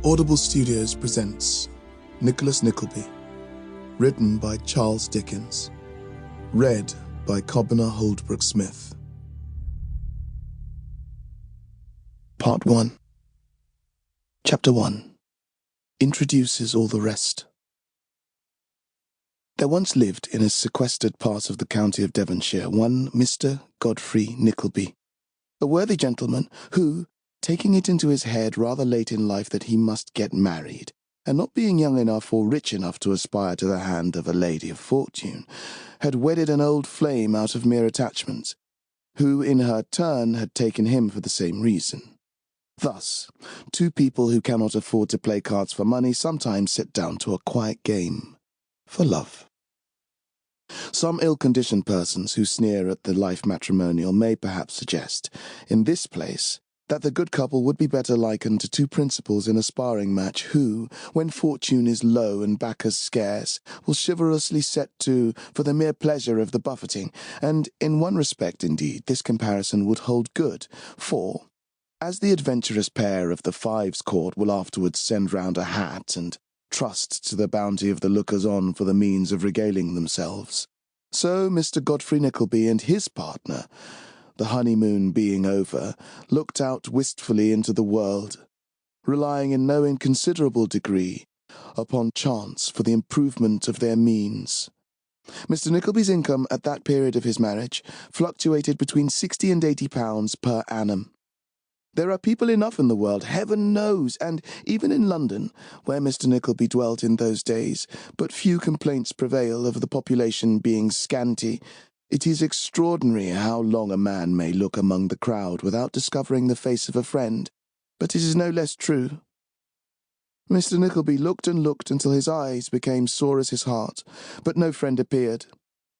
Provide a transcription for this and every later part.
Audible Studios presents Nicholas Nickleby, written by Charles Dickens, read by Cobner Holdbrook Smith. Part 1. Chapter 1 introduces all the rest. There once lived in a sequestered part of the county of Devonshire one Mr. Godfrey Nickleby, a worthy gentleman who, taking it into his head rather late in life that he must get married, and not being young enough or rich enough to aspire to the hand of a lady of fortune, had wedded an old flame out of mere attachment, who in her turn had taken him for the same reason. Thus, two people who cannot afford to play cards for money sometimes sit down to a quiet game for love. Some ill-conditioned persons who sneer at the life matrimonial may perhaps suggest, in this place, that the good couple would be better likened to two principals in a sparring match who, when fortune is low and backers scarce, will chivalrously set to for the mere pleasure of the buffeting, and in one respect, indeed, this comparison would hold good, for, as the adventurous pair of the Fives Court will afterwards send round a hat and trust to the bounty of the lookers-on for the means of regaling themselves, so Mr. Godfrey Nickleby and his partner, the honeymoon being over, looked out wistfully into the world, relying in no inconsiderable degree upon chance for the improvement of their means. Mr. Nickleby's income at that period of his marriage fluctuated between £60 and £80 per annum. There are people enough in the world, heaven knows, and even in London, where Mr. Nickleby dwelt in those days, but few complaints prevail of the population being scanty. It is extraordinary how long a man may look among the crowd without discovering the face of a friend, but it is no less true. Mr. Nickleby looked and looked until his eyes became sore as his heart, but no friend appeared,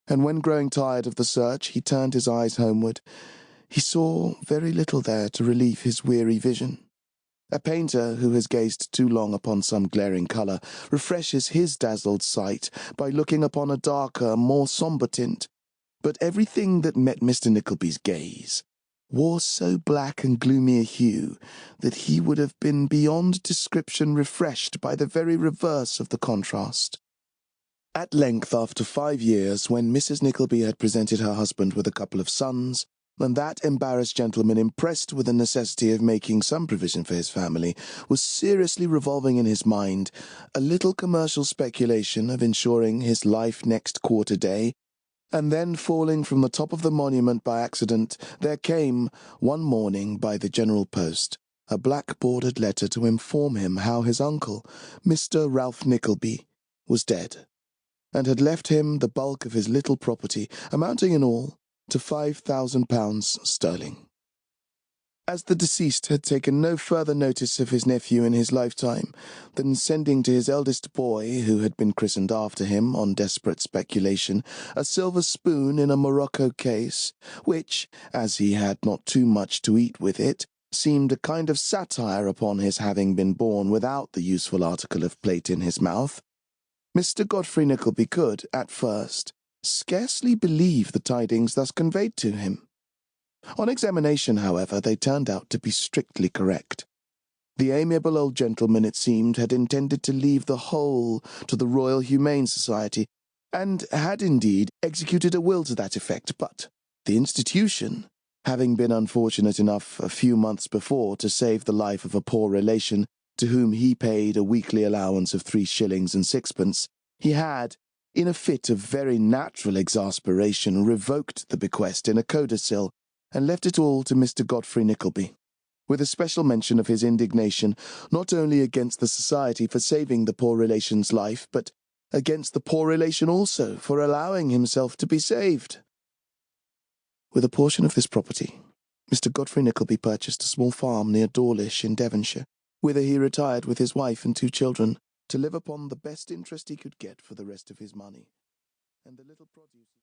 and when growing tired of the search, he turned his eyes homeward. He saw very little there to relieve his weary vision. A painter who has gazed too long upon some glaring colour refreshes his dazzled sight by looking upon a darker, more sombre tint, but everything that met Mr. Nickleby's gaze wore so black and gloomy a hue that he would have been beyond description refreshed by the very reverse of the contrast. At length, after 5 years, when Mrs. Nickleby had presented her husband with a couple of sons, and that embarrassed gentleman, impressed with the necessity of making some provision for his family, was seriously revolving in his mind a little commercial speculation of insuring his life next quarter day, and then falling from the top of the monument by accident, there came, one morning by the general post, a black-bordered letter to inform him how his uncle, Mr. Ralph Nickleby, was dead, and had left him the bulk of his little property, amounting in all to £5,000 sterling. As the deceased had taken no further notice of his nephew in his lifetime than sending to his eldest boy, who had been christened after him on desperate speculation, a silver spoon in a morocco case, which, as he had not too much to eat with it, seemed a kind of satire upon his having been born without the useful article of plate in his mouth, Mr. Godfrey Nickleby could, at first, scarcely believe the tidings thus conveyed to him. On examination, however, they turned out to be strictly correct. The amiable old gentleman, it seemed, had intended to leave the whole to the Royal Humane Society, and had indeed executed a will to that effect, but the institution, having been unfortunate enough a few months before to save the life of a poor relation to whom he paid a weekly allowance of 3 shillings and 6pence, he had, in a fit of very natural exasperation, revoked the bequest in a codicil, and left it all to Mr. Godfrey Nickleby, with a special mention of his indignation not only against the society for saving the poor relation's life, but against the poor relation also for allowing himself to be saved. With a portion of this property, Mr. Godfrey Nickleby purchased a small farm near Dawlish in Devonshire, whither he retired with his wife and 2 children, to live upon the best interest he could get for the rest of his money, and the little produce